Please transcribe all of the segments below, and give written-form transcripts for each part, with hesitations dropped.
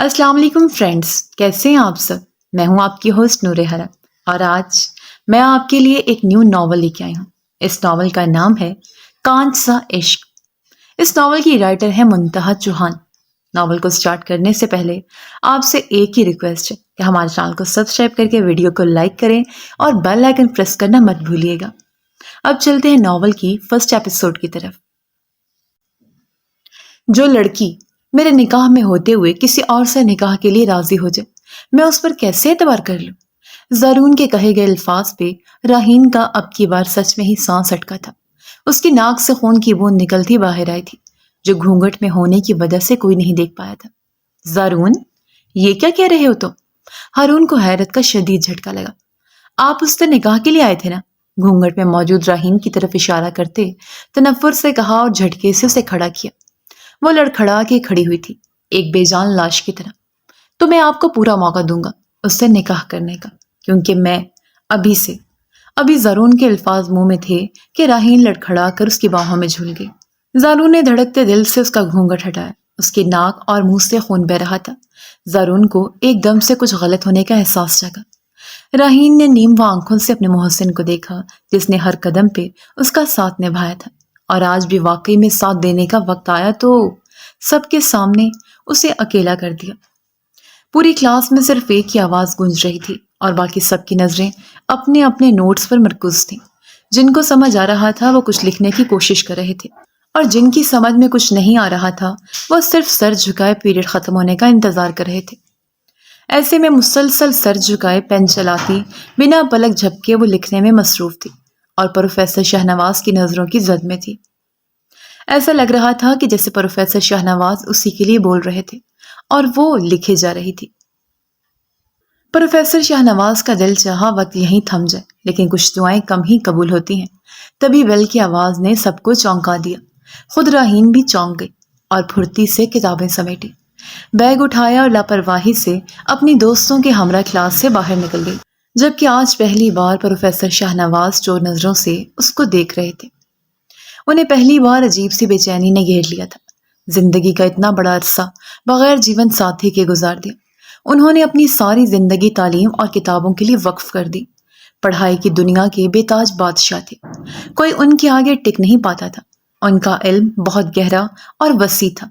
السلام علیکم فرینڈز، کیسے ہیں آپ سب؟ میں ہوں آپ کی ہوسٹ نور حرم، اور آج میں آپ کے لیے ایک نیو ناول لے کے آئی ہوں۔ اس ناول کا نام ہے کانچ سا عشق۔ اس ناول کی رائٹر ہے منتہا چوہان۔ ناول کو سٹارٹ کرنے سے پہلے آپ سے ایک ہی ریکویسٹ ہے کہ ہمارے چینل کو سبسکرائب کر کے ویڈیو کو لائک کریں اور بیل آئیکن پریس کرنا مت بھولیے گا۔ اب چلتے ہیں ناول کی فرسٹ ایپیسوڈ کی طرف۔ جو لڑکی میرے نکاح میں ہوتے ہوئے کسی اور سے نکاح کے لیے راضی ہو جائے، میں اس پر کیسے اعتبار کر لوں؟ زارون کے کہے گئے الفاظ پہ راہین کا اب کی بار سچ میں ہی سانس اٹکا تھا۔ اس کی ناک سے خون کی بوند نکلتی باہر آئی تھی، جو گھونگھٹ میں ہونے کی وجہ سے کوئی نہیں دیکھ پایا تھا۔ زارون، یہ کیا کہہ رہے ہو تم؟ ہارون کو حیرت کا شدید جھٹکا لگا۔ آپ اس سے نکاح کے لیے آئے تھے نا؟ گھونگھٹ میں موجود راہین کی طرف اشارہ کرتے تنفر سے کہا اور جھٹکے سے اسے کھڑا کیا۔ وہ لڑکھڑا کے کھڑی ہوئی تھی، ایک بے جان لاش کی طرح۔ تو میں آپ کو پورا موقع دوں گا اس سے نکاح کرنے کا، کیونکہ میں ابھی زارون کے الفاظ منہ میں تھے کہ راہین لڑکھڑا کر اس کی باہوں میں جھول گئی۔ زارون نے دھڑکتے دل سے اس کا گھونگھٹ ہٹایا۔ اس کی ناک اور منہ سے خون بہہ رہا تھا۔ زارون کو ایک دم سے کچھ غلط ہونے کا احساس جاگا۔ راہین نے نیم آنکھوں سے اپنے محسن کو دیکھا، جس نے ہر قدم پہ اس کا ساتھ نبھایا تھا، اور آج بھی واقعی میں ساتھ دینے کا وقت آیا تو سب کے سامنے اسے اکیلا کر دیا۔ پوری کلاس میں صرف ایک ہی آواز گونج رہی تھی، اور باقی سب کی نظریں اپنے اپنے نوٹس پر مرکوز تھیں۔ جن کو سمجھ آ رہا تھا وہ کچھ لکھنے کی کوشش کر رہے تھے، اور جن کی سمجھ میں کچھ نہیں آ رہا تھا وہ صرف سر جھکائے پیریڈ ختم ہونے کا انتظار کر رہے تھے۔ ایسے میں مسلسل سر جھکائے پین چلاتی بنا پلک جھپکے وہ لکھنے میں مصروف تھی، اور پروفیسر شاہنواز کی نظروں کی زد میں تھی۔ ایسا لگ رہا تھا کہ جیسے پروفیسر شاہنواز اسی کے لیے بول رہے تھے اور وہ لکھے جا رہی تھی۔ پروفیسر شاہنواز کا دل چاہا وقت یہیں تھم جائے، لیکن کچھ دعائیں کم ہی قبول ہوتی ہیں۔ تبھی بیل کی آواز نے سب کو چونکا دیا۔ خود راہین بھی چونک گئی اور پھرتی سے کتابیں سمیٹی، بیگ اٹھایا اور لاپرواہی سے اپنی دوستوں کے ہمراہ کلاس سے باہر نکل گئی، جبکہ آج پہلی بار پروفیسر شاہنواز چور نظروں سے اس کو دیکھ رہے تھے۔ انہیں پہلی بار عجیب سی بے چینی نے گھیر لیا تھا۔ زندگی کا اتنا بڑا عرصہ بغیر جیون ساتھی کے گزار دیا۔ انہوں نے اپنی ساری زندگی تعلیم اور کتابوں کے لیے وقف کر دی۔ پڑھائی کی دنیا کے بے تاج بادشاہ تھے، کوئی ان کے آگے ٹک نہیں پاتا تھا۔ ان کا علم بہت گہرا اور وسیع تھا،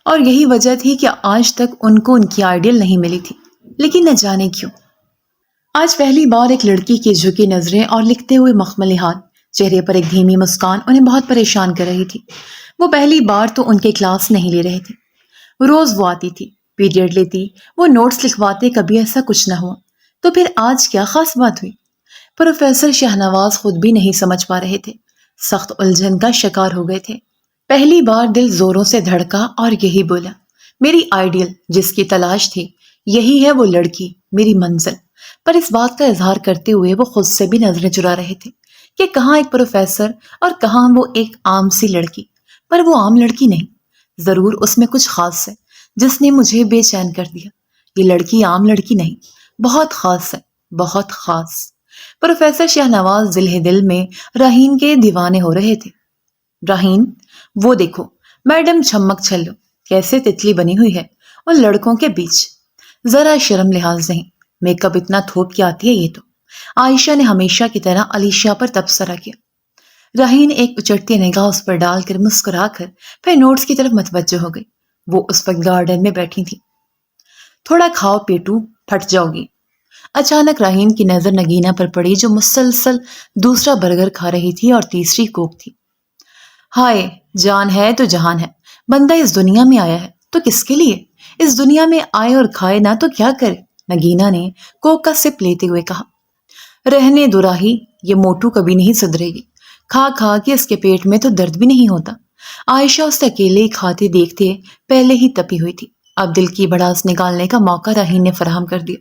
اور یہی وجہ تھی کہ آج تک ان کو ان کی آئیڈیل نہیں ملی تھی۔ لیکن نہ جانے کیوں آج پہلی بار ایک لڑکی کی جھکی نظریں اور لکھتے ہوئے مخملی ہاتھ، چہرے پر ایک دھیمی مسکان انہیں بہت پریشان کر رہی تھی۔ وہ پہلی بار تو ان کے کلاس نہیں لے رہے تھے۔ روز وہ آتی تھی، پیریڈ لیتی، وہ نوٹس لکھواتے، کبھی ایسا کچھ نہ ہوا۔ تو پھر آج کیا خاص بات ہوئی؟ پروفیسر شاہنواز خود بھی نہیں سمجھ پا رہے تھے، سخت الجھن کا شکار ہو گئے تھے۔ پہلی بار دل زوروں سے دھڑکا اور یہی بولا، میری آئیڈیل جس کی تلاش تھی، یہی ہے وہ لڑکی، میری منزل۔ پر اس بات کا اظہار کرتے ہوئے وہ خود سے بھی نظریں چرا رہے تھے کہ کہاں ایک پروفیسر اور کہاں وہ ایک عام سی لڑکی۔ پر وہ عام لڑکی نہیں، ضرور اس میں کچھ خاص ہے جس نے مجھے بے چین کر دیا۔ یہ لڑکی عام لڑکی نہیں، بہت خاص ہے، بہت خاص۔ پروفیسر شاہنواز ذلہ دل میں راہین کے دیوانے ہو رہے تھے۔ راہین، وہ دیکھو میڈم چھمک چھلو کیسے تتلی بنی ہوئی ہے ان لڑکوں کے بیچ، ذرا شرم لحاظ نہیں، میک اپ اتنا تھوپ کے آتی ہے یہ تو۔ عائشہ نے ہمیشہ کی طرح علیشہ پر تبصرہ کیا۔ راہین ایک اچٹتی نگاہ اس پر ڈال کر مسکرا کر پھر نوٹس کی طرف متوجہ ہو گئی۔ وہ اس وقت گارڈن میں بیٹھی تھی۔ تھوڑا کھاؤ پیٹو، پھٹ جاؤ گی۔ اچانک راہین کی نظر نگینہ پر پڑی، جو مسلسل دوسرا برگر کھا رہی تھی اور تیسری کوک تھی۔ ہائے، جان ہے تو جہان ہے، بندہ اس دنیا میں آیا ہے تو کس کے لیے؟ اس دنیا میں آئے اور کھائے نہ تو کیا کرے؟ نگینہ نے کوک کا سپ لیتے ہوئے کہا۔ رہنے دو راہی، یہ موٹو کبھی نہیں سدھرے گی، کھا کھا کے اس کے پیٹ میں تو درد بھی نہیں ہوتا۔ عائشہ اسے اکیلے ہی کھاتے دیکھتے پہلے ہی تپی ہوئی تھی۔ اب دل کی بھڑاس نکالنے کا موقع راہین نے فراہم کر دیا۔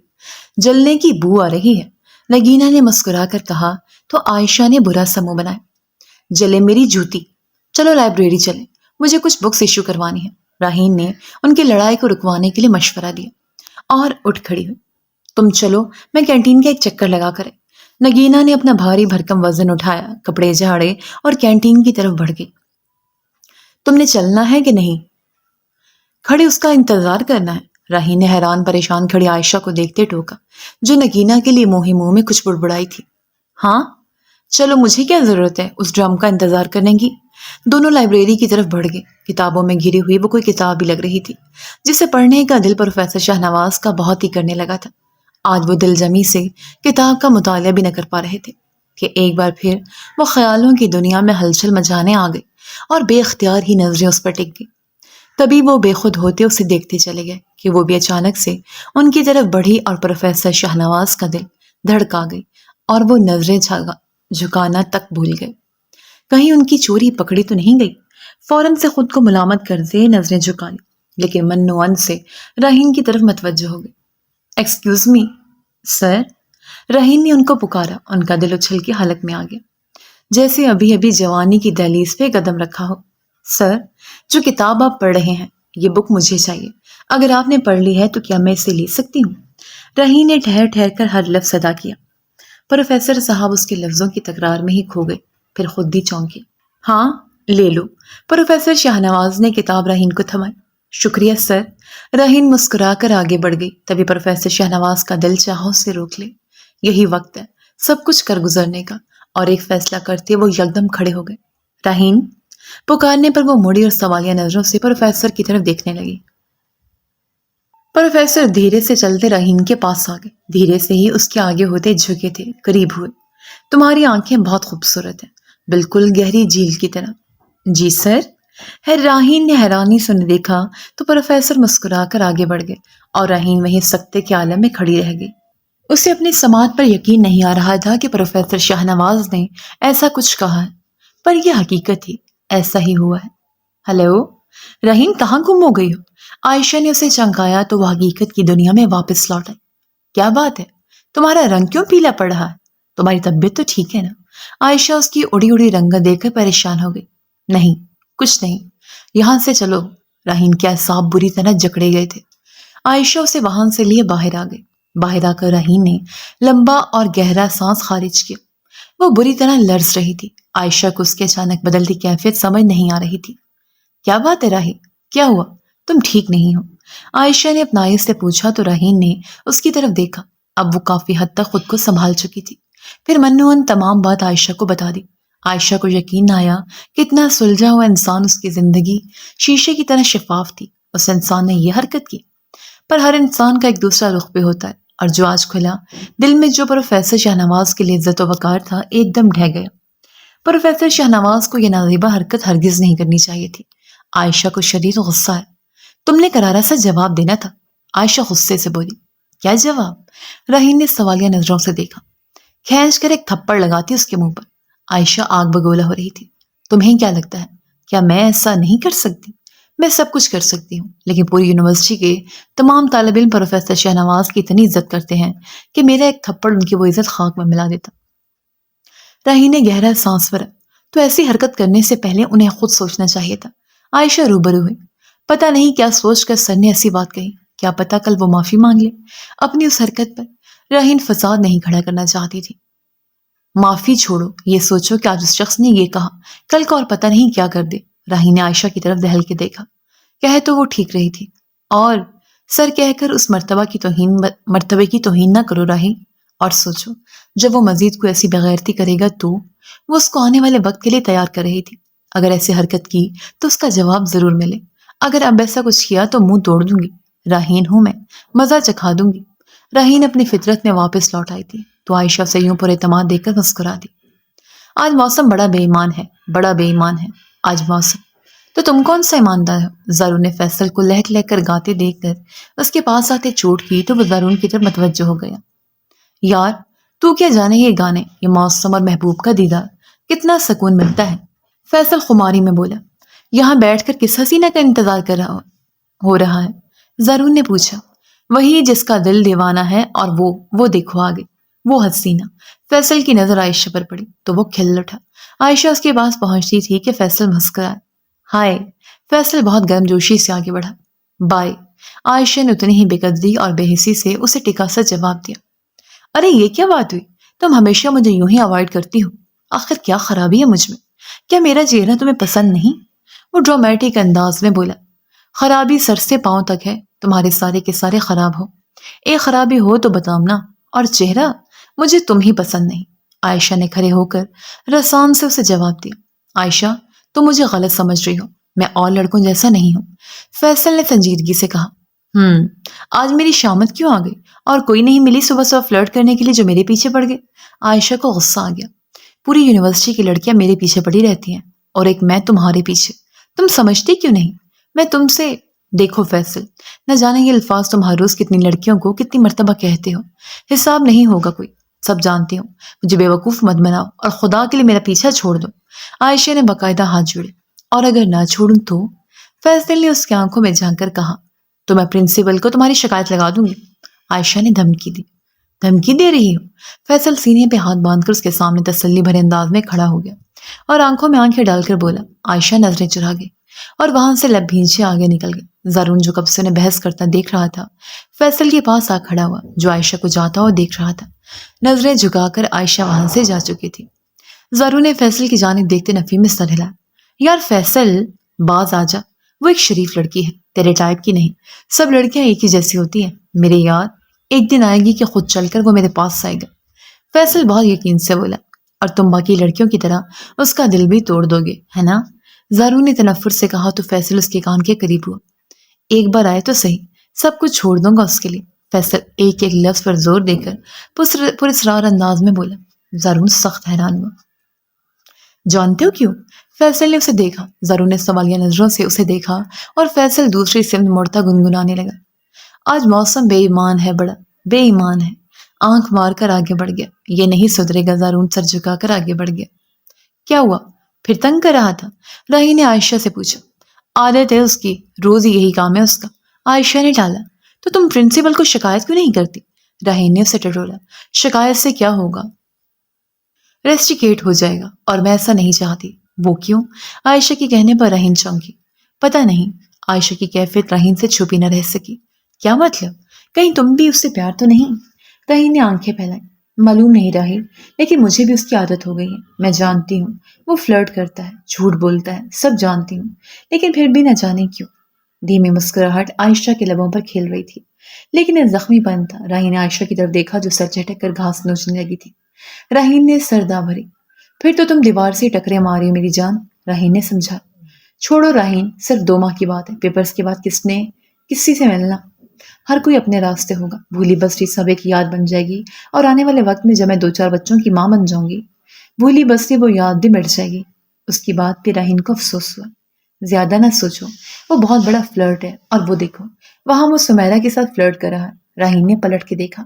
جلنے کی بو آ رہی ہے، نگینہ نے مسکرا کر کہا تو عائشہ نے برا سا منہ بنایا۔ جلے میری جوتی، چلو لائبریری چلیں، مجھے کچھ بکس ایشو کروانی ہے۔ راہین نے ان کی لڑائی کو رکوانے کے لیے مشورہ دیا اور اٹھ کھڑی ہوئی۔ تم چلو، میں کینٹین کا ایک چکر لگا کر۔ نگینہ نے اپنا بھاری بھرکم وزن اٹھایا، کپڑے جھاڑے اور کینٹین کی طرف بڑھ گئی۔ تم نے چلنا ہے کہ نہیں؟ کھڑے اس کا انتظار کرنا ہے؟ راہین نے حیران پریشان کھڑی عائشہ کو دیکھتے ٹوکا، جو نگینا کے لیے منہ ہی منہ میں کچھ بڑبڑائی تھی۔ ہاں چلو، مجھے کیا ضرورت ہے اس ڈرم کا انتظار کرنے کی؟ دونوں لائبریری کی طرف بڑھ گئے۔ کتابوں میں گھری ہوئی وہ کوئی کتاب بھی لگ رہی تھی جسے پڑھنے کا دل پروفیسر شاہنواز کا بہت ہی کرنے لگا تھا۔ آج وہ دل جمی سے کتاب کا مطالعہ بھی نہ کر پا رہے تھے کہ ایک بار پھر وہ خیالوں کی دنیا میں ہلچل مچانے آ گئے اور بے اختیار ہی نظریں اس پر ٹک گئی۔ تبھی وہ بے خود ہوتے اسے دیکھتے چلے گئے کہ وہ بھی اچانک سے ان کی طرف بڑھی اور پروفیسر شاہنواز کا دل دھڑکا گئی اور وہ نظریں جھکانا تک بھول گئے۔ کہیں ان کی چوری پکڑی تو نہیں گئی؟ فوراً سے خود کو ملامت کرتے نظریں جھکا لی، لیکن من و ان سے راہین کی طرف متوجہ ہو گئی۔ ایکسکیوز می سر، راہین نے ان کو پکارا۔ ان کا دل اچھل کے حلق میں آ گیا، جیسے ابھی ابھی جوانی کی دہلیز پہ قدم رکھا ہو۔ سر، جو کتاب آپ پڑھ رہے ہیں یہ بک مجھے چاہیے۔ اگر آپ نے پڑھ لی ہے تو کیا میں اسے لے سکتی ہوں؟ راہین نے ٹھہر ٹھہر کر ہر لفظ ادا کیا۔ پروفیسر صاحب اس کے لفظوں کی تکرار میں ہی کھو گئے، پھر خود بھی چونکے۔ ہاں لے لو۔ پروفیسر شاہنواز نے کتاب راہین کو تھمائی۔ شکریہ سر۔ راہین مسکرا کر آگے بڑھ گئی، تبھی پروفیسر شاہنواز کا دل چاہوں سے روک لے۔ یہی وقت ہے سب کچھ کر گزرنے کا، اور ایک فیصلہ کرتے وہ یکدم کھڑے ہو گئے۔ راہین پکارنے پر وہ مڑی اور سوالیہ نظروں سے پروفیسر کی طرف دیکھنے لگی۔ پروفیسر دھیرے سے چلتے راہین کے پاس آ گئے، دھیرے سے ہی اس کے آگے ہوتے جھکے تھے، قریب ہوئے۔ تمہاری آنکھیں بہت خوبصورت ہیں، بالکل گہری جھیل کی طرح۔ جی سر۔ راہین نے حیرانی سے دیکھا تو پروفیسر مسکرا کر آگے بڑھ گئے اور راہین وہیں سکتے کے عالم میں کھڑی رہ گئی۔ اسے اپنی سماعت پر یقین نہیں آ رہا تھا کہ پروفیسر شاہنواز نے ایسا کچھ کہا ہے، پر یہ حقیقت تھی، ایسا ہی ہوا ہے۔ ہیلو راہین، کہاں گم ہو گئی ہو؟ عائشہ نے اسے چمکایا تو وہ حقیقت کی دنیا میں واپس لوٹ آئی۔ کیا بات ہے، تمہارا رنگ کیوں پیلا پڑ رہا ہے؟ تمہاری طبیعت تو ٹھیک ہے نا؟ عائشہ اس کی اڑی اڑی رنگت دیکھ کر پریشان ہو گئی۔ نہیں کچھ نہیں، یہاں سے چلو۔ راہین کے اعصاب بری طرح جکڑے گئے تھے۔ عائشہ اسے وہاں سے لیے باہر آ گئی۔ باہر آ کر راہین نے لمبا اور گہرا سانس خارج کیا۔ وہ بری طرح لرز رہی تھی۔ عائشہ کو اس کے اچانک بدلتی کیفیت سمجھ نہیں آ رہی تھی۔ کیا بات ہے راہین، کیا ہوا؟ تم ٹھیک نہیں ہو؟ عائشہ نے اپنائیت سے پوچھا تو راہین نے اس کی طرف دیکھا۔ اب وہ کافی حد تک خود کو سنبھال چکی تھی، پھر منوان تمام بات عائشہ کو بتا دی۔ عائشہ کو یقین نہ آیا کہ اتنا سلجھا ہوا انسان، اس کی زندگی شیشے کی طرح شفاف تھی۔ اس انسان نے یہ حرکت کی، پر ہر انسان کا ایک دوسرا رخ بھی ہوتا ہے، اور جو آج کھلا دل میں جو پروفیسر شاہنواز کے لیے عزت و وقار تھا ایک دم ڈھہ گیا۔ پروفیسر شاہنواز کو یہ نازیبہ حرکت ہرگز نہیں کرنی چاہیے تھی۔ عائشہ کو شدید غصہ ہے۔ تم نے کرارا سا جواب دینا تھا، عائشہ غصے سے بولی۔ کیا جواب؟ راہین نے سوالیہ نظروں سے دیکھا۔ کھینچ کر ایک تھپڑ لگاتی اس کے منہ پر۔ عائشہ آگ بگولا ہو رہی تھی۔ تمہیں کیا لگتا ہے، کیا میں ایسا نہیں کر سکتی؟ میں سب کچھ کر سکتی ہوں، لیکن پوری یونیورسٹی کے تمام طالب علم پروفیسر شاہنواز کی اتنی عزت کرتے ہیں کہ میرا ایک تھپڑ ان کی وہ عزت خاک میں ملا دیتا۔ راہین نے گہرا سانس بھرا۔ تو ایسی حرکت کرنے سے پہلے انہیں خود سوچنا چاہیے تھا۔ عائشہ روبرو ہوئی۔ پتہ نہیں کیا سوچ کر سر نے ایسی بات کہی، کیا پتہ کل وہ معافی مانگ لے اپنی اس حرکت پر۔ راہین فساد نہیں کھڑا کرنا چاہتی تھی۔ معافی چھوڑو، یہ سوچو کہ آج اس شخص نے یہ کہا، کل کا اور پتہ نہیں کیا کر دے۔ راہین نے عائشہ کی طرف دہل کے دیکھا۔ کہے تو وہ ٹھیک رہی تھی، اور سر کہہ کر اس مرتبے کی توہین نہ کرو راہین۔ اور سوچو، جب وہ مزید کوئی ایسی بغیرتی کرے گا تو وہ اس کو آنے والے وقت کے لیے تیار کر رہی تھی۔ اگر ایسی حرکت کی تو اس کا جواب ضرور ملے۔ اگر اب ایسا کچھ کیا تو منہ توڑ دوں گی۔ راہین ہوں میں، مزہ چکھا دوں گی۔ راہین اپنی فطرت میں واپس لوٹ آئی تھی تو عائشہ سے یوں پر اعتماد دیکھ کر مسکرا دی۔ آج موسم بڑا بے ایمان ہے، بڑا بے ایمان ہے آج موسم۔ تو تم کون سا ایماندار ہو؟ زارون نے فیصل کو لہک لہک کر گاتے دیکھ کر اس کے پاس آتے چوٹ کی تو وہ زارون کی طرف متوجہ ہو گیا۔ یار تو کیا جانے یہ گانے، یہ موسم اور محبوب کا دیدار، کتنا سکون ملتا ہے۔ فیصل خماری میں بولا۔ یہاں بیٹھ کر کس حسینہ کا انتظار ہو رہا ہے؟ زارون نے پوچھا۔ وہی جس کا دل دیوانہ ہے، اور وہ دیکھو آگے، وہ حسینہ۔ فیصل کی نظر عائشہ پر پڑی تو وہ کھل اٹھا۔ عائشہ اس کے پاس پہنچتی تھی کہ فیصل مسکرائے۔ ہائے، فیصل بہت گرم جوشی سے آگے بڑھا۔ بائے۔ عائشہ نے اتنی ہی بے قدری اور بے حسی سے اسے ٹکا سا جواب دیا۔ ارے یہ کیا بات ہوئی؟ تم ہمیشہ مجھے یوں ہی اوائڈ کرتی ہو، آخر کیا خرابی ہے مجھ میں؟ کیا میرا چہرہ تمہیں پسند نہیں؟ وہ ڈرامیٹک انداز میں بولا۔ خرابی سر سے پاؤں تک ہے، تمہارے سارے کے سارے خراب ہو۔ ایک خرابی ہو تو بتاؤ نا، اور چہرہ مجھے تم ہی پسند نہیں۔ عائشہ نے کھڑے ہو کر رسان سے اسے جواب دیا۔ عائشہ تم مجھے غلط سمجھ رہی ہو، میں اور لڑکوں جیسا نہیں ہوں، فیصل نے سنجیدگی سے کہا۔ آج میری شامت کیوں آ گئی؟ اور کوئی نہیں ملی صبح صبح فلرٹ کرنے کے لیے جو میرے پیچھے پڑ گئے؟ عائشہ کو غصہ آ گیا۔ پوری یونیورسٹی کی لڑکیاں میرے پیچھے پڑی رہتی ہیں اور ایک میں تمہارے پیچھے، تم سمجھتی کیوں نہیں؟ میں تم سے دیکھو فیصل، نہ جانے یہ الفاظ تم ہر روز کتنی لڑکیوں کو کتنی مرتبہ کہتے ہو، حساب نہیں ہوگا کوئی، سب جانتی ہوں، مجھے بے وقوف مت بناؤ اور خدا کے لیے میرا پیچھا چھوڑ دو۔ عائشہ نے باقاعدہ ہاتھ جوڑے۔ اور اگر نہ چھوڑوں تو؟ فیصل نے اس کی آنکھوں میں جھانک کر کہا، تو میں پرنسپل کو تمہاری شکایت لگا دوں گی۔ عائشہ نے دھمکی دی۔ دھمکی دے رہی ہو؟ فیصل سینے پہ ہاتھ باندھ کر اس کے سامنے تسلی بھرے انداز میں کھڑا ہو گیا اور آنکھوں میں آنکھیں ڈال کر بولا۔ عائشہ نظریں چرا گئی اور وہاں سے لب بھینچے آگے نکل گئے۔ زارون جو کب سے انہیں بحث کرتا دیکھ رہا تھا، فیصل کے پاس آ کھڑا ہوا جو عائشہ کو جاتا ہوا دیکھ رہا تھا۔ نظریں جھکا کر عائشہ وہاں سے جا چکی تھی۔ زارون نے فیصل کی جانب دیکھتے نفی میں سر ہلایا۔ یار فیصل، باز آ جا، وہ ایک شریف لڑکی ہے، تیرے ٹائپ کی نہیں۔ سب لڑکیاں ایک ہی جیسی ہوتی ہیں میرے یار، ایک دن آئے گی کہ خود چل کر وہ میرے پاس آئے گا۔ فیصل بہت یقین سے بولا۔ اور تم باقی لڑکیوں کی طرح اس کا دل بھی توڑ دو گے، ہے نا؟ زارون نے تنفر سے کہا تو فیصل اس کے کان کے قریب ہوا۔ ایک بار آئے تو صحیح، سب کچھ چھوڑ دوں گا اس کے لیے، فیصل ایک ایک لفظ پر زور دے کر پراسرار انداز میں بولا۔ زارون سخت حیران ہوا۔ جانتے ہو کیوں؟ فیصل نے اسے دیکھا۔ زارون نے سوالیہ نظروں سے اسے دیکھا اور فیصل دوسری سمت مڑتا گنگنانے لگا۔ آج موسم بے ایمان ہے، بڑا بے ایمان ہے۔ آنکھ مار کر آگے بڑھ گیا۔ یہ نہیں سدھرے گا۔ زارون سر جھکا کر آگے بڑھ گیا۔ کیا ہوا؟ پھر تنگ کر رہا تھا؟ راہی نے عائشہ سے پوچھا۔ عادت ہے اس کی، روز ہی یہی کام ہے اس کا۔ عائشہ نے ٹالا۔ تو تم پرنسپل کو شکایت کیوں نہیں کرتی؟ راہی نے اسے ٹٹولا۔ شکایت سے کیا ہوگا؟ ریسٹیکیٹ ہو جائے گا، اور میں ایسا نہیں چاہتی۔ وہ کیوں؟ عائشہ کے کہنے پر راہین چونکی۔ پتہ نہیں۔ عائشہ کی کیفیت راہین سے چھپی نہ رہ سکی۔ کیا مطلب؟ کہیں تم بھی اس سے پیار تو نہیں؟ راہین نے آنکھیں پھیلائی۔ معلوم نہیں راہین، لیکن مجھے بھی اس کی عادت ہو گئی ہے۔ میں جانتی ہوں وہ فلرٹ کرتا ہے، جھوٹ بولتا ہے، سب جانتی ہوں، لیکن پھر بھی نہ جانے کیوں۔ دھیمی مسکراہٹ عائشہ کے لبوں پر کھیل رہی تھی، لیکن یہ زخمی پن تھا۔ راہین نے عائشہ کی طرف دیکھا جو سر جھٹک کر گھاس نوچنے لگی تھی۔ راہین نے سردا بھری۔ پھر تو تم دیوار سے ٹکرے ماری میری جان، راہین نے سمجھا۔ چھوڑو راہین، صرف 2 ماہ کی بات ہے، پیپرز کے بعد کسی سے ملنا؟ ہر کوئی اپنے راستے ہوگا۔ بھولی بسری سب ایک یاد بن جائے گی، اور آنے والے وقت میں جب میں 2-4 بچوں کی ماں بن جاؤں گی، بھولی بسری وہ یاد بھی مٹ جائے گی۔ اس کی بات پہ راہین کو افسوس ہوا۔ زیادہ نہ سوچو، وہ بہت بڑا فلرٹ ہے، اور وہ دیکھو وہاں وہ سمیرا کے ساتھ فلرٹ کر رہا ہے۔ راہین نے پلٹ کے دیکھا،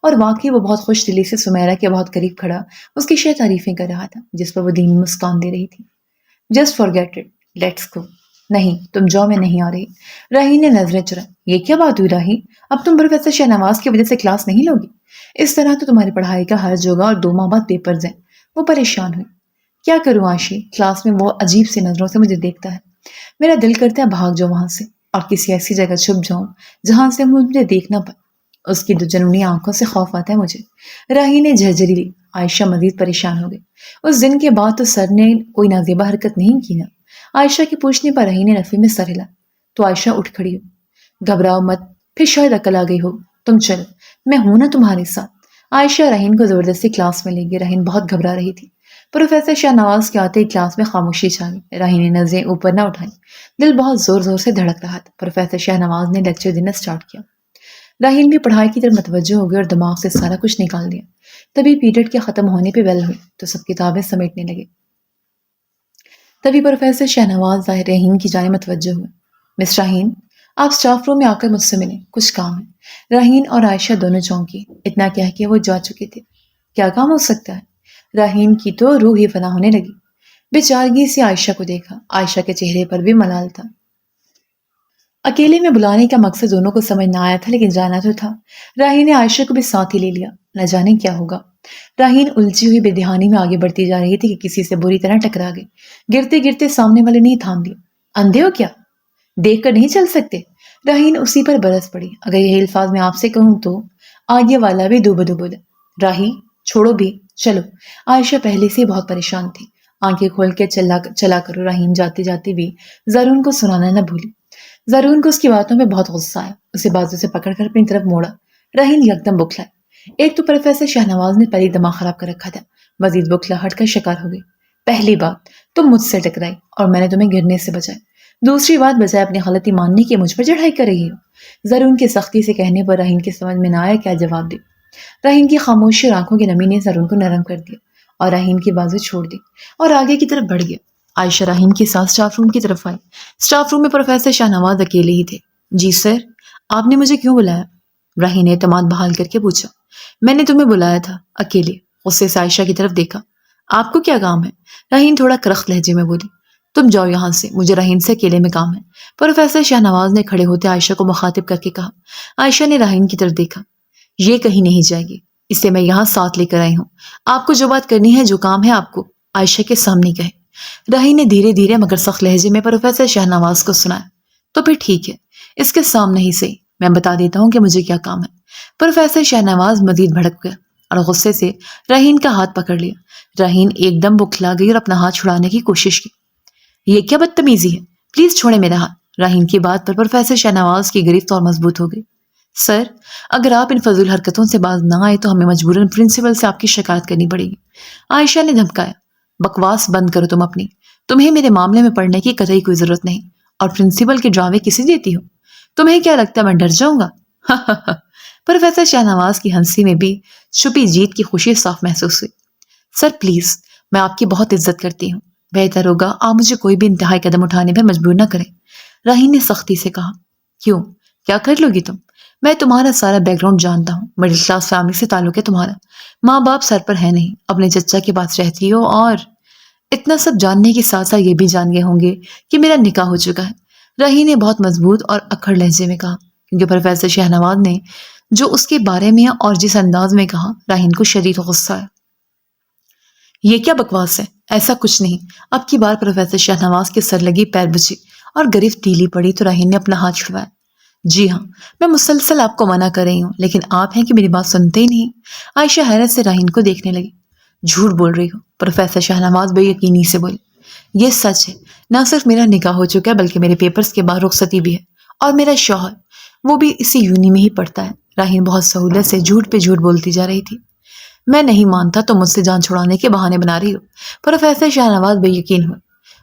اور واقعی وہ بہت خوش دلی سے سمیرا کے بہت قریب کھڑا اس کی شہ تعریفیں کر رہا تھا، جس پر وہ دھیمی مسکان دے رہی تھی۔ Just forget it, let's go. نہیں تم جاؤ، میں نہیں آ رہی۔ راہین نے نظریں چرائیں۔ یہ کیا بات ہوئی راہی؟ اب تم پروفیسر شہنواز کی وجہ سے کلاس نہیں لوگی؟ اس طرح تو تمہاری پڑھائی کا حرج ہوگا، اور 2 ماہ بعد پیپرز ہیں۔ وہ پریشان ہوئی۔ کیا کروں عاشی، کلاس میں وہ عجیب سی نظروں سے مجھے دیکھتا ہے، میرا دل کرتا ہے بھاگ جاؤں وہاں سے، اور کسی ایسی جگہ چھپ جاؤں جہاں سے مجھے دیکھ نہ پائے۔ اس کی جنونی آنکھوں سے خوف آتا ہے مجھے۔ راہی نے جھرجھری لی۔ عائشہ مزید پریشان ہو گئی۔ اس دن کے بعد تو سر نے کوئی نازیبہ حرکت نہیں کی نا؟ عائشہ کے پوچھنے پر راہی نے نفی میں سر ہلا تو عائشہ اٹھ کھڑی ہو۔ گھبراؤ مت، پھر شاید عقل آ گئی ہو، تم چلو، میں ہوں نا تمہارے ساتھ۔ عائشہ راہین کو زبردستی کلاس میں لے گئی۔ راہین بہت گھبرا رہی تھی۔ پروفیسر شہنواز کے آتے ہی کلاس میں خاموشی چھا گئی۔ راہین نے نظریں اوپر نہ اٹھائیں، دل بہت زور زور سے دھڑک رہا تھا۔ پروفیسر شہنواز نے لیکچر دینا سٹارٹ کیا۔ راہین بھی پڑھائی کی طرف متوجہ ہو گئی اور دماغ سے سارا کچھ نکال دیا۔ تبھی پیریڈ کے ختم ہونے پہ بیل ہوئی تو سب کتابیں سمیٹنے لگے۔ تبھی پروفیسر شہنواز ظاہر راہین کی جانب متوجہ ہوئے۔ مس راہین، آپ سٹاف روم میں آ کر مجھ سے ملیں، کچھ کام ہے۔ راہین اور عائشہ دونوں چونکی۔ اتنا کہہ کے وہ جا چکے تھے۔ کیا کام ہو سکتا ہے؟ راہین کی تو روح ہی فنا ہونے لگی۔ بےچارگی سے عائشہ کو دیکھا۔ عائشہ کے چہرے پر بھی ملال تھا۔ اکیلے میں بلانے کا مقصد دونوں کو سمجھ نہ آیا تھا، لیکن جانا تو تھا۔ راہین نے عائشہ کو بھی ساتھ ہی لے لیا۔ نہ جانے کیا ہوگا۔ راہین الجھی ہوئی بے دھیانی میں آگے بڑھتی جا رہی تھی کہ کسی سے بری طرح ٹکرا گئی۔ گرتے گرتے سامنے والے نے تھام دیا۔ اندھے ہو کیا؟ دیکھ کر نہیں چل سکتے؟ راہین اسی پر برس پڑی۔ اگر یہی الفاظ میں آپ سے کہوں تو؟ آگے والا بھی دوبدو بولا۔ راہی چھوڑو بھی، چلو۔ عائشہ پہلے سے بہت پریشان تھی۔ آنکھیں کھول کے چلا کرو۔ راہین جاتے جاتے بھی زارون کو سنانا نہ بھولی۔ زرون کو اس کی باتوں میں بہت غصہ آیا، اسے بازو سے پکڑ کر اپنی طرف موڑا۔ رہین یکدم بکھلائی۔ ایک تو پروفیسر شہنواز نے پری دماغ خراب کر رکھا تھا، مزید بکھلاہٹ کا شکار ہو گئی۔ پہلی بات، تم مجھ سے ٹکرائی اور میں نے تمہیں گرنے سے بچایا۔ دوسری بات، بجائے اپنی غلطی ماننے کی مجھ پر چڑھائی کر رہی ہو۔ زرون کی سختی سے کہنے پر رہین کی سمجھ میں نہ آیا کیا جواب دے۔ رہین کی خاموشی اور آنکھوں کی نمی نے زرون کو نرم کر دیا اور رہین کی بازو چھوڑ دی اور آگے کی طرف بڑھ گیا۔ عائشہ رحیم کے ساتھ اسٹاف روم کی طرف آئی۔ اسٹاف روم میں پروفیسر شہنواز اکیلے ہی تھے۔ جی سر، آپ نے مجھے کیوں بلایا؟ رحیم نے اعتماد بحال کر کے پوچھا۔ میں نے تمہیں بلایا تھا، اکیلے۔ غصے سے عائشہ کی طرف دیکھا۔ آپ کو کیا کام ہے؟ رحیم تھوڑا کرخت لہجے میں بولی۔ تم جاؤ یہاں سے، مجھے رحیم سے اکیلے میں کام ہے، پروفیسر شہنواز نے کھڑے ہوتے عائشہ کو مخاطب کر کے کہا۔ عائشہ نے رحیم کی طرف دیکھا۔ یہ کہیں نہیں جائے گی، اسے میں یہاں ساتھ لے کر آئی ہوں۔ آپ کو جو بات کرنی ہے، جو کام ہے آپ کو، عائشہ کے سامنے کہے۔ رحیم نے دھیرے دھیرے مگر سخت لہجے میں پروفیسر شہنواز کو سنایا۔ تو پھر ٹھیک ہے، اس کے سامنے ہی صحیح، میں بتا دیتا ہوں کہ مجھے کیا کام ہے۔ پروفیسر شہنواز مزید بھڑک گیا اور غصے سے رحیم کا ہاتھ پکڑ لیا۔ رحیم ایک دم بکھلا گئی اور اپنا ہاتھ چھڑانے کی کوشش کی۔ یہ کیا بدتمیزی ہے؟ پلیز چھوڑے میرا ہاتھ۔ رحیم کی بات پر پروفیسر شہنواز کی گرفت اور مضبوط ہو گئی۔ سر، اگر آپ ان فضول حرکتوں سے باز نہ آئے تو ہمیں مجبوراً پرنسپل سے آپ کی شکایت کرنی پڑے گی، عائشہ نے دھمکایا۔ بکواس بند کرو تم اپنی، تمہیں میرے معاملے میں پڑنے کی قطعی کوئی ضرورت نہیں، اور پرنسپل کے ڈراوے کسی دیتی ہو؟ تمہیں کیا لگتا ہے میں ڈر جاؤں گا؟ پروفیسر شہنواز کی ہنسی میں بھی چھپی جیت کی خوشی صاف محسوس ہوئی۔ سر پلیز، میں آپ کی بہت عزت کرتی ہوں، بہتر ہوگا آپ مجھے کوئی بھی انتہائی قدم اٹھانے پر مجبور نہ کریں، رحیم نے سختی سے کہا۔ کیوں، کیا کر لو گی تم؟ میں تمہارا سارا بیک گراؤنڈ جانتا ہوں، مڈل کلاس فیملی سے تعلق ہے تمہارا، ماں باپ سر پر ہے نہیں، اپنے چچا کے پاس رہتی ہو، اور اتنا سب جاننے کے ساتھ ساتھ یہ بھی جان گئے ہوں گے کہ میرا نکاح ہو چکا ہے، رحیم نے بہت مضبوط اور اکھڑ لہجے میں کہا، کیونکہ پروفیسر شہنواز نے جو اس کے بارے میں اور جس انداز میں کہا، رحیم کو شدید غصہ آیا۔ یہ کیا بکواس ہے؟ ایسا کچھ نہیں۔ اب کی بار پروفیسر شہنواز کے سر لگی پیر بچی اور گرفت ڈھیلی پڑی تو رحیم نے اپنا ہاتھ چھڑوایا۔ جی ہاں، میں مسلسل آپ کو منع کر رہی ہوں، لیکن آپ ہیں کہ میری بات سنتے ہی نہیں۔ عائشہ حیرت سے رحیم کو دیکھنے لگی۔ جھوٹ بول رہی ہو، پروفیسر شہنواز بے یقینی سے بولے۔ یہ سچ ہے، نہ صرف میرا نکاح ہو چکا ہے بلکہ میرے پیپرز کے بعد رخصتی بھی ہے، اور میرا شوہر وہ بھی اسی یونی میں ہی پڑھتا ہے۔ رحیم بہت سہولت سے جھوٹ پہ جھوٹ بولتی جا رہی تھی۔ میں نہیں مانتا تم مجھ سے جان چھڑانے کے بہانے بنا رہی ہو، پروفیسر شہنواز بے یقین ہوئے۔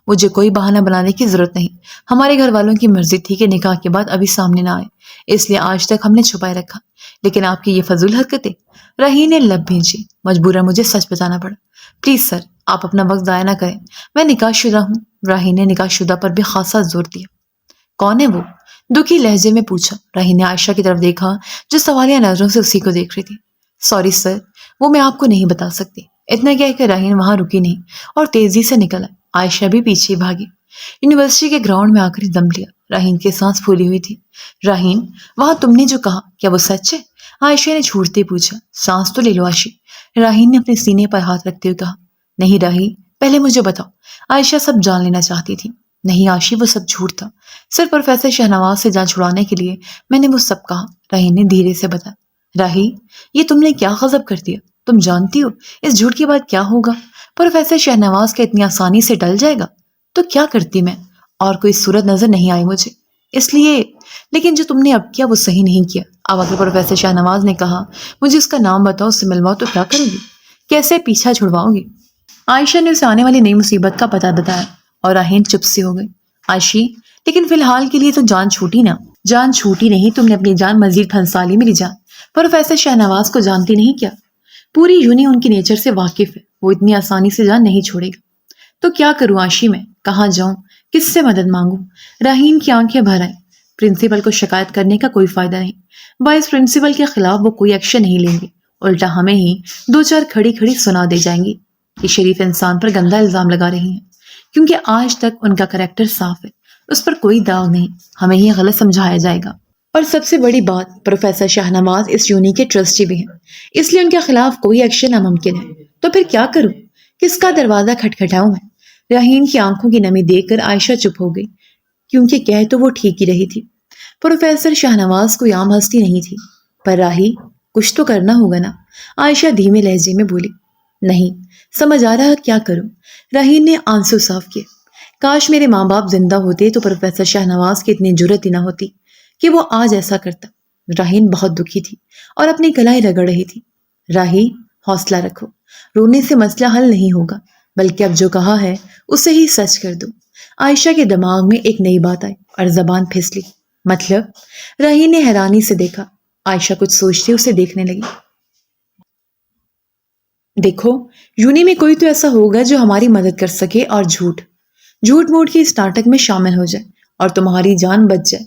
مجھے کوئی بہانہ بنانے کی ضرورت نہیں، ہمارے گھر والوں کی مرضی تھی کہ نکاح کے بعد ابھی سامنے نہ آئے، اس لیے آج تک ہم نے چھپائے رکھا، لیکن آپ کی یہ فضول حرکتیں۔ رحیم نے لب بھینچی۔ مجبوراً مجھے سچ بتانا پڑا۔ پلیز سر، آپ اپنا وقت ضائع نہ کریں، میں نکاح شدہ ہوں۔ رحیم نے نکاح شدہ پر بھی خاصا زور دیا۔ کون ہے وہ؟ دکھی لہجے میں پوچھا۔ رحیم نے عائشہ کی طرف دیکھا جو سوالیہ نظروں سے اسی کو دیکھ رہی تھی۔ سوری سر، وہ میں آپ کو نہیں بتا سکتی۔ اتنا کہہ کہ رحیم وہاں رکی نہیں اور تیزی سے نکل آئی۔ عائشہ بھی پیچھے بھاگی۔ یونیورسٹی کے گراؤنڈ میں آ کر دم لیا۔ رحیم کی سانس پھولی ہوئی تھی۔ رحیم، وہاں تم نے جو کہا کیا وہ سچ ہے؟ عائشہ نے چھوٹتے پوچھا۔ سانس تو لے لو عائشہ، رحیم نے اپنے سینے پر ہاتھ رکھتے ہوئے کہا۔ نہیں رحیم، پہلے مجھے بتاؤ۔ عائشہ سب جان لینا چاہتی تھی۔ نہیں عائشہ، وہ سب جھوٹ تھا، صرف پروفیسر شہنواز سے جان چھڑانے کے لیے میں نے وہ سب کہا، رحیم نے دھیرے سے بتایا۔ رحیم، یہ تم نے کیا غضب کر دیا؟ تم جانتی ہو اس جھوٹ کے بعد کیا ہوگا؟ پروفیسر شہنواز کا اتنی آسانی سے ٹل جائے گا؟ تو کیا کرتی میں؟ اور کوئی صورت نظر نہیں آئی مجھے، اس لیے، لیکن جو تم نے اب کیا وہ صحیح نہیں کیا۔ اب اگر پروفیسر شہنواز نے کہا مجھے اس کا نام بتاؤ، اس سے ملواؤ، تو کیا کرو گی؟ کیسے پیچھا چھڑواؤ گی؟ عائشہ نے اسے آنے والی نئی مصیبت کا پتہ بتایا اور رحیم چپ سی ہو گئی۔ عائشہ، لیکن فی الحال کے لیے تو جان چھوٹی نا؟ جان چھوٹی نہیں، تم نے اپنی جان مزید پھنسا لی میری جان۔ پروفیسر شہنواز کو جانتی نہیں کیا؟ پوری یونی ان کی نیچر سے واقف ہے، وہ اتنی آسانی سے جان نہیں چھوڑے گا۔ تو کیا کروں عائشہ میں؟ کہاں جاؤں؟ کس سے مدد مانگوں؟ رحیم کی آنکھیں بھر آئیں۔ پرنسپل کو شکایت کرنے کا کوئی فائدہ نہیں، وائس پرنسپل کے خلاف وہ کوئی ایکشن نہیں لیں گے، الٹا ہمیں ہی دو چار کھڑی کھڑی سنا دے جائیں گی کہ شریف انسان پر گندا الزام لگا رہی ہیں، کیونکہ آج تک ان کا کریکٹر صاف ہے، اس پر کوئی داغ نہیں، ہمیں ہی غلط سمجھایا جائے گا۔ اور سب سے بڑی بات، پروفیسر شہنواز اس یونی کے ٹرسٹی بھی ہیں، اس لیے ان کے خلاف کوئی ایکشن ناممکن ہے۔ تو پھر کیا کروں؟ کس کا دروازہ کھٹکھٹاؤں میں؟ رحیم کی آنکھوں کی نمی دیکھ کر عائشہ چپ ہو گئی، کیونکہ کہہ تو وہ ٹھیک ہی رہی تھی۔ پروفیسر شہنواز کوئی عام ہستی نہیں تھی، پر راہی کچھ تو کرنا ہوگا نا؟ عائشہ دھیمے لہجے میں بولی۔ نہیں سمجھ آ رہا کیا کروں، رحیم نے آنسو صاف کیے۔ کاش میرے ماں باپ زندہ ہوتے تو پروفیسر شاہنواز کی اتنی جرت ہی نہ ہوتی کہ وہ آج ایسا کرتا۔ راہین بہت دکھی تھی اور اپنی کلائی رگڑ رہی تھی۔ راہی، حوصلہ رکھو، رونے سے مسئلہ حل نہیں ہوگا، بلکہ اب جو کہا ہے اسے ہی سچ کر دو۔ عائشہ کے دماغ میں ایک نئی بات آئی اور زبان پھسلی۔ مطلب؟ راہین نے حیرانی سے دیکھا۔ عائشہ کچھ سوچتے اسے دیکھنے لگی۔ دیکھو، یونی میں کوئی تو ایسا ہوگا جو ہماری مدد کر سکے، اور جھوٹ موٹ کی اس ناٹک میں شامل ہو جائے اور تمہاری جان بچ جائے۔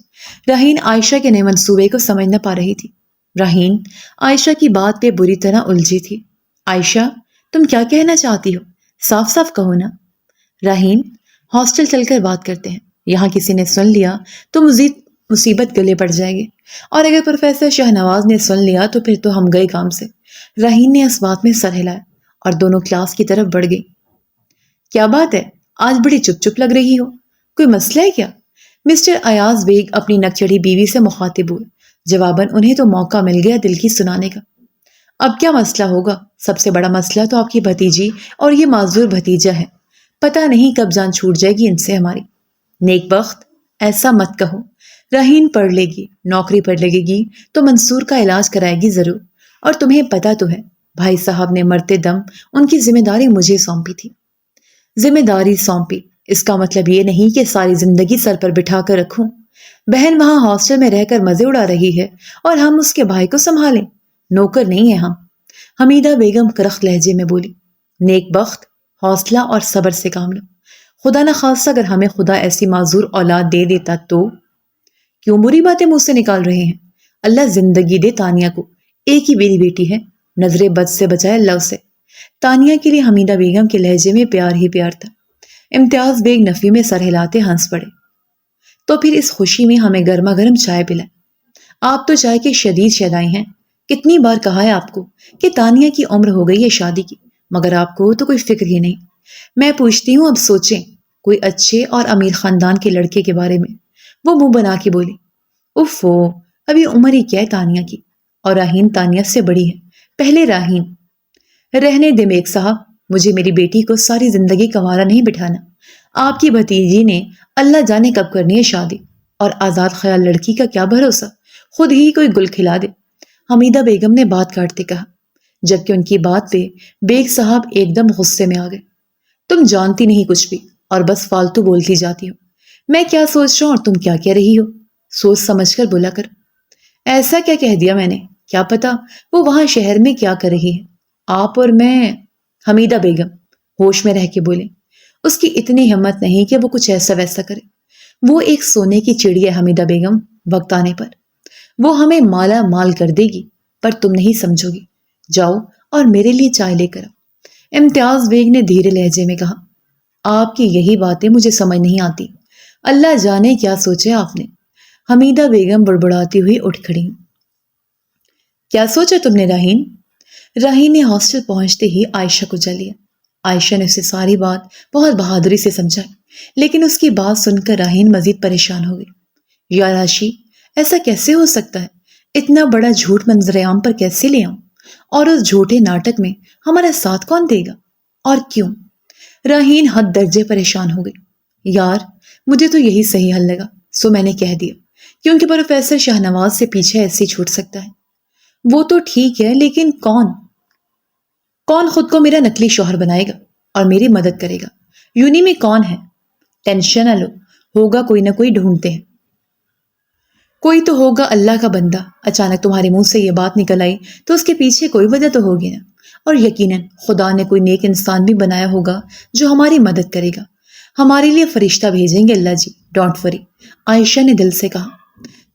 راہین عائشہ کے نئے منصوبے کو سمجھ نہ پا رہی تھی۔ راہین عائشہ کی بات پہ بری طرح الجھی تھی۔ عائشہ، تم کیا کہنا چاہتی ہو؟ صاف صاف کہو نا۔ راہین، ہاسٹل چل کر بات کرتے ہیں، یہاں کسی نے سن لیا تو مزید مصیبت گلے پڑ جائے گی، اور اگر پروفیسر شاہنواز نے سن لیا تو پھر تو ہم گئے کام سے۔ راہین نے اس بات میں سر ہلایا اور دونوں کلاس کی طرف بڑھ گئی۔ کیا بات ہے، آج بڑی چپ چپ لگ رہی ہو، کوئی مسئلہ ہے کیا؟ مسٹر ایاز بیگ اپنی نک چڑھی بیوی سے مخاطب ہوئے۔ جواباً انہیں تو موقع مل گیا دل کی سنانے کا۔ اب کیا مسئلہ ہوگا؟ سب سے بڑا مسئلہ تو آپ کی بھتیجی اور یہ معذور بھتیجا ہے، پتہ نہیں کب جان چھوٹ جائے گی ان سے ہماری۔ نیک بخت، ایسا مت کہو، راہین پڑھ لے گی، نوکری پر لگے گی تو منصور کا علاج کرائے گی ضرور، اور تمہیں پتہ تو ہے بھائی صاحب نے مرتے دم ان کی ذمہ داری مجھے سونپی تھی۔ ذمہ داری سونپی، اس کا مطلب یہ نہیں کہ ساری زندگی سر پر بٹھا کر رکھوں۔ بہن وہاں ہاسٹل میں رہ کر مزے اڑا رہی ہے اور ہم اس کے بھائی کو سنبھالیں، نوکر نہیں ہے ہم۔ حمیدہ بیگم کرخت لہجے میں بولی۔ نیک بخت، حوصلہ اور صبر سے کام لو، خدا نہ خواستہ اگر ہمیں خدا ایسی معذور اولاد دے دیتا تو۔ کیوں بری باتیں منہ سے نکال رہے ہیں؟ اللہ زندگی دے تانیہ کو، ایک ہی میری بیٹی ہے، نظر بد سے بچائے اللہ اسے۔ تانیہ کے لیے حمیدہ بیگم کے لہجے میں پیار ہی پیار تھا۔ امتیاز بیگ نفی میں سر ہلاتے ہنس پڑے۔ تو پھر اس خوشی میں ہمیں گرما گرم چائے پلائیں۔ آپ تو چائے کے شدید شیدائی ہیں، کتنی بار کہا ہے آپ کو کہ تانیہ کی عمر ہو گئی ہے شادی کی، مگر آپ کو تو کوئی فکر ہی نہیں۔ میں پوچھتی ہوں، اب سوچیں کوئی اچھے اور امیر خاندان کے لڑکے کے بارے میں۔ وہ منہ بنا کے بولی۔ اوفو، ابھی عمر ہی کیا ہے تانیہ کی، اور راہین تانیہ سے بڑی ہے۔ پہلے راہین۔ رہنے دے میک صاحب، مجھے میری بیٹی کو ساری زندگی کنوارا نہیں بٹھانا۔ آپ کی بھتیجی نے اللہ جانے کب کرنی ہے شادی، اور آزاد خیال لڑکی کا کیا بھروسہ، خود ہی کوئی گل کھلا دے۔ حمیدہ بیگم نے بات کاٹتے کہا، جبکہ ان کی بات پہ بیگ صاحب ایک دم غصے میں آ گئے۔ تم جانتی نہیں کچھ بھی اور بس فالتو بولتی جاتی ہو۔ میں کیا سوچ رہا ہوں اور تم کیا کہہ رہی ہو، سوچ سمجھ کر بولا کر۔ ایسا کیا کہہ دیا میں نے؟ کیا پتا وہ وہاں شہر میں کیا کر رہی ہے، آپ اور میں۔ حمیدہ بیگم ہوش میں رہ کے بولے۔ اس کی اتنی ہمت نہیں کہ وہ کچھ ایسا ویسا کرے۔ وہ ایک سونے کی چڑی ہے حمیدہ بیگم، وقت آنے پر وہ ہمیں مالا مال کر دے گی، پر تم نہیں سمجھو گی۔ جاؤ اور میرے لیے چائے لے کر آؤ۔ امتیاز بیگ نے دھیرے لہجے میں کہا۔ آپ کی یہی باتیں مجھے سمجھ نہیں آتی، اللہ جانے کیا سوچے آپ نے۔ حمیدہ بیگم بڑبڑاتی ہوئی اٹھ کھڑی۔ کیا سوچا تم نے راہین؟ راہین نے ہاسٹل پہنچتے ہی عائشہ کو جا لیا۔ عائشہ نے اسے ساری بات بہت بہادری سے سمجھائی، لیکن اس کی بات سن کر راہین مزید پریشان ہو گئی۔ یا راشی، ایسا کیسے ہو سکتا ہے؟ اتنا بڑا جھوٹ منظر عام پر کیسے لے آؤں؟ اور اس جھوٹے ناٹک میں ہمارا ساتھ کون دے گا، اور کیوں؟ راہین حد درجے پریشان ہو گئی۔ یار، مجھے تو یہی صحیح حل لگا، سو میں نے کہہ دیا، کیونکہ پروفیسر شاہنواز سے پیچھے ایسے چھوٹ سکتا ہے۔ وہ تو ٹھیک ہے، لیکن کون خود کو میرا نکلی شوہر بنائے گا اور میری مدد کرے گا؟ یونی میں کون ہے؟ ٹینشن نہ لو، ہوگا کوئی نہ کوئی، ڈھونڈتے ہیں۔ کوئی تو ہوگا اللہ کا بندہ۔ اچانک تمہارے منہ سے یہ بات نکل آئی تو اس کے پیچھے کوئی وجہ تو ہوگی نا، اور یقیناً خدا نے کوئی نیک انسان بھی بنایا ہوگا جو ہماری مدد کرے گا۔ ہمارے لیے فرشتہ بھیجیں گے اللہ جی، ڈونٹ وری۔ عائشہ نے دل سے کہا۔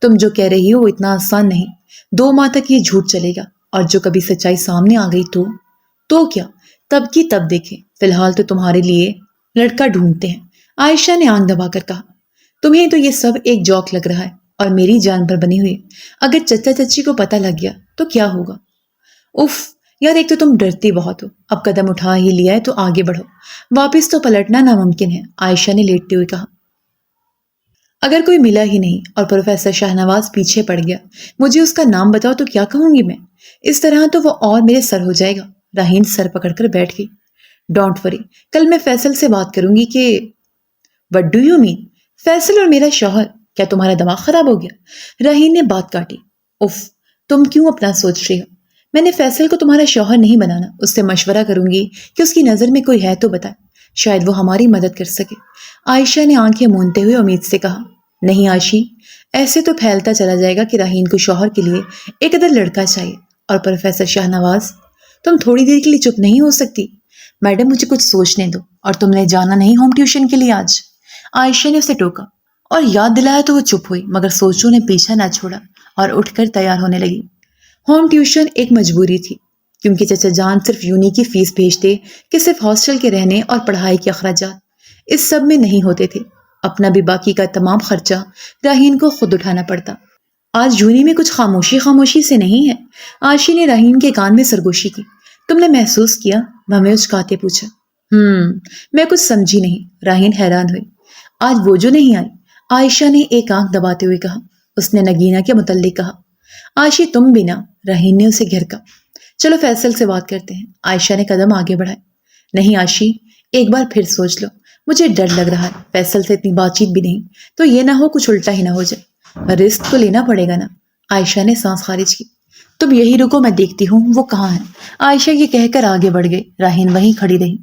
تم جو کہہ رہی ہو وہ اتنا آسان نہیں، 2 ماہ تک یہ جھوٹ چلے گا، اور جو کبھی سچائی سامنے آ گئی تو کیا؟ تب کی تب دیکھیں، فی الحال تو تمہارے لیے لڑکا ڈھونڈتے ہیں۔ عائشہ نے آنکھ دبا کر کہا۔ تمہیں تو یہ سب ایک جوک لگ رہا ہے اور میری جان پر بنی ہوئی، اگر چچا چچی کو پتہ لگ گیا تو کیا ہوگا؟ اف یار، ایک تو تم ڈرتی بہت ہو، اب قدم اٹھا ہی لیا ہے تو آگے بڑھو، واپس تو پلٹنا ناممکن ہے، عائشہ نے لیٹتے ہوئے کہا۔ اگر کوئی ملا ہی نہیں اور پروفیسر شاہنواز پیچھے پڑ گیا، مجھے اس کا نام بتاؤ تو کیا کہوں گی میں؟ اس طرح تو وہ اور میرے سر ہو جائے گا۔ راہین سر پکڑ کر بیٹھ گئی۔ ڈونٹ وری، کل میں فیصل سے بات کروں گی کہ what do you mean? Faisal اور میرا شوہر؟ کیا تمہارا دماغ خراب ہو گیا؟ راہین نے بات کاٹی۔ اف، تم کیوں اپنا سوچ رہی ہو؟ میں نے فیصل کو تمہارا شوہر نہیں بنانا، اس سے مشورہ کروں گی کہ اس کی نظر میں کوئی ہے تو بتائے، شاید وہ ہماری مدد کر سکے۔ عائشہ نے آنکھیں مونتے ہوئے امید سے کہا۔ نہیں عائشی، ایسے تو پھیلتا چلا جائے گا کہ راہین کو شوہر کے لیے ایک ادھر لڑکا چاہیے۔ اور پروفیسر شاہ نواز، تم تھوڑی دیر کے لیے چپ نہیں ہو سکتی؟ میڈم مجھے کچھ سوچنے دو، اور تم نے جانا نہیں ہوم ٹیوشن کے لیے آج؟ عائشہ نے اسے ٹوکا اور یاد دلایا تو وہ چپ ہوئی، مگر سوچوں نے پیچھا نہ چھوڑا اور اٹھ کر تیار ہونے لگی۔ ہوم ٹیوشن ایک مجبوری تھی، کیونکہ چچا جان صرف یونی کی فیس بھیجتے کہ صرف ہاسٹل کے رہنے اور پڑھائی کے اخراجات اس سب میں نہیں ہوتے تھے۔ اپنا بھی باقی کا تمام خرچہ راہین کو خود اٹھانا پڑتا۔ آج یونی میں کچھ خاموشی سے نہیں ہے؟ عائشہ نے راہین کے کان میں سرگوشی کی۔ تم نے محسوس کیا؟ وہ ہمیں اچکاتے پوچھا۔ میں کچھ سمجھی نہیں، راہین حیران ہوئی۔ آج وہ جو نہیں آئی؟ عائشہ نے ایک آنکھ دباتے ہوئے کہا۔ اس نے نگینہ کے متعلق کہا۔ عائشہ تم بھی نہ، راہین نے اسے گھرکا۔ چلو فیصل سے بات کرتے ہیں، عائشہ نے قدم آگے بڑھائے۔ نہیں عائشہ، ایک بار پھر سوچ لو، مجھے ڈر لگ رہا ہے، فیصل سے اتنی بات چیت بھی نہیں، تو یہ نہ ہو کچھ الٹا ہی نہ ہو جائے، رسک تو لینا پڑے گا نا۔ عائشہ نے سانس خارج کی۔ تم یہی رکو، میں دیکھتی ہوں وہ کہاں ہے۔ عائشہ یہ کہہ کر آگے بڑھ گئی، راہین وہیں کھڑی رہی۔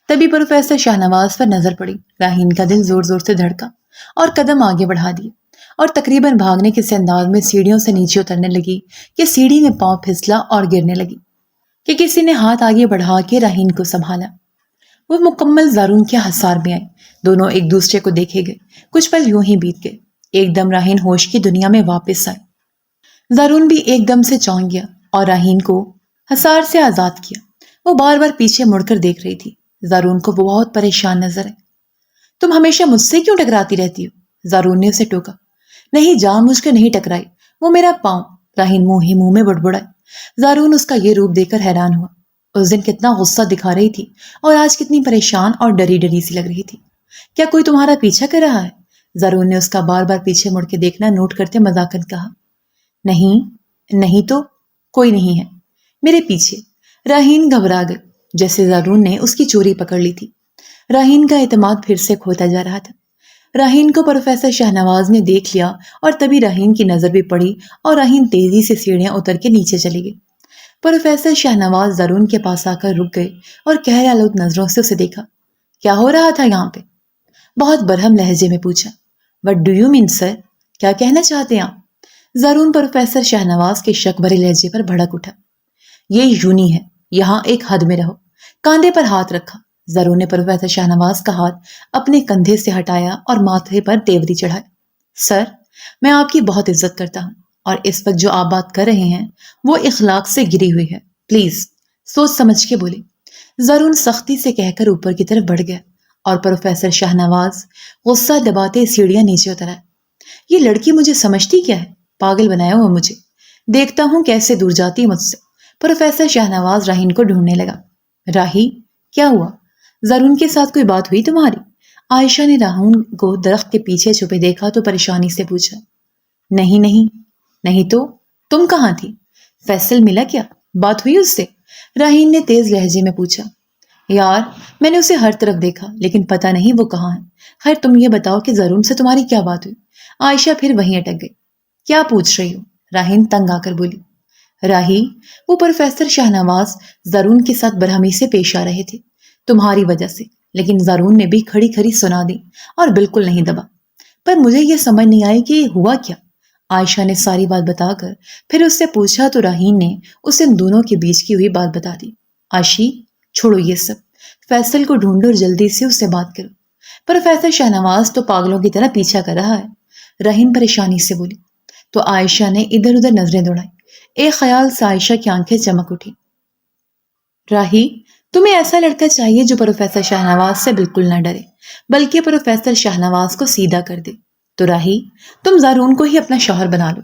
تبھی پروفیسر شاہ نواز پر نظر پڑی۔ راہین کا دل زور زور سے دھڑکا اور قدم آگے بڑھا دیے، اور تقریباً بھاگنے کے انداز میں سیڑھیوں سے نیچے اترنے لگی کہ سیڑھی میں پاؤں پھسلا اور گرنے لگی کہ کسی نے ہاتھ آگے بڑھا کے راہین کو سنبھالا۔ وہ مکمل زارون کے حصار میں آئے، دونوں ایک دوسرے کو دیکھے گئے۔ کچھ پل یوں ہی بیت گئے، ایک دم راہین ہوش کی دنیا میں واپس آئے۔ زارون بھی ایک دم سے چونک گیا اور راہین کو حصار سے آزاد کیا۔ وہ بار بار پیچھے مڑ کر دیکھ رہی تھی۔ زارون کو وہ بہت پریشان نظر آئے۔ تم ہمیشہ مجھ سے کیوں ٹکراتی رہتی ہو؟ زارون نے اسے ٹوکا۔ نہیں، جان مجھ کر نہیں ٹکرائی، وہ میرا پاؤں، راہین منہ ہی منہ میں بڑبڑائے۔ زارون اس کا یہ روپ دیکھ کر حیران ہوا۔ اس دن کتنا غصہ دکھا رہی تھی اور آج کتنی پریشان اور ڈری ڈری سی لگ رہی تھی۔ کیا کوئی تمہارا پیچھا کر رہا ہے؟ زارون نے اس کا بار بار پیچھے مڑ کے دیکھنا نوٹ کرتے مذاقن کہا۔ نہیں تو کوئی نہیں ہے میرے پیچھے۔ راہین گھبرا گئی، جیسے زارون نے اس کی چوری پکڑ لی تھی۔ راہین کا اعتماد پھر سے کھوتا جا رہا تھا۔ راہین کو پروفیسر شاہ نواز نے دیکھ لیا اور تبھی راہین کی نظر بھی پڑی اور راہین تیزی سے سیڑھیاں اتر کے نیچے چلی گئی۔ پروفیسر شاہ نواز زارون کے پاس آ کر رک گئے اور گہرے آلود نظروں سے اسے دیکھا۔ کیا ہو رہا تھا یہاں پہ؟ بہت برہم لہجے میں پوچھا۔ وٹ ڈو یو مین سر؟ کیا کہنا چاہتے ہیں آپ؟ زارون پروفیسر شاہ نواز کے شک بھرے لہجے پر بھڑک اٹھا۔ یہ یونی ہے، یہاں ایک حد میں رہو۔ کاندھے پر ہاتھ رکھا۔ زارون نے پروفیسر شاہ نواز کا ہاتھ اپنے کندھے سے ہٹایا اور ماتھے پر تیوری چڑھائی۔ سر، میں آپ کی بہت عزت کرتا ہوں، اور اس وقت جو آپ بات کر رہے ہیں وہ اخلاق سے گری ہوئی ہے، پلیز سوچ سمجھ کے بولے۔ زارون سختی سے کہہ کر اوپر کی طرف بڑھ گیا اور پروفیسر شاہ نواز غصہ دباتے سیڑھیاں نیچے اتر آئے۔ یہ لڑکی مجھے سمجھتی کیا ہے؟ پاگل بنایا ہوا مجھے، دیکھتا ہوں کیسے دور جاتی مجھ سے۔ پروفیسر شاہ نواز راہین کو ڈھونڈنے لگا۔ راہی، کیا ہوا؟ زارون کے ساتھ کوئی بات ہوئی تمہاری؟ عائشہ نے راہین کو درخت کے پیچھے چھپے دیکھا تو پریشانی سے پوچھا۔ نہیں تو تم کہاں تھی؟ فیصل ملا کیا؟ بات ہوئی اس سے؟ راہین نے تیز لہجے میں پوچھا۔ یار، میں نے اسے ہر طرف دیکھا لیکن پتہ نہیں وہ کہاں ہے۔ خیر تم یہ بتاؤ کہ زارون سے تمہاری کیا بات ہوئی؟ عائشہ پھر وہیں اٹک گئی۔ کیا پوچھ رہی ہو؟ راہین تنگ آ کر بولی۔ راہی، وہ پروفیسر شاہ نواز زارون کے ساتھ برہمی سے پیش آ رہے تھے تمہاری وجہ سے، لیکن زارون نے بھی کھڑی کھڑی سنا دی اور بالکل نہیں دبا۔ پر مجھے یہ سمجھ نہیں آئی کہ ہوا کیا۔ عائشہ نے ساری بات بتا کر پھر اس سے پوچھا تو راہین نے اسے ان دونوں کے بیچ کی ہوئی بات بتا دی۔ عائشی، چھوڑو یہ سب، فیصل کو ڈھونڈو اور جلدی سے اس سے بات کرو۔ پروفیسر شاہ نواز تو پاگلوں کی طرح پیچھا کر رہا ہے، راہین پریشانی سے بولی۔ تو عائشہ نے ادھر ادھر نظریں دوڑائی۔ ایک خیال سے عائشہ کی آنکھیں چمک اٹھی۔ راہی، تمہیں ایسا لڑکا چاہیے جو پروفیسر شاہ نواز سے بالکل نہ ڈرے بلکہ پروفیسر شاہ نواز کو سیدھا کر دے۔ تو راہی، تم زارون کو ہی اپنا شوہر بنا لو،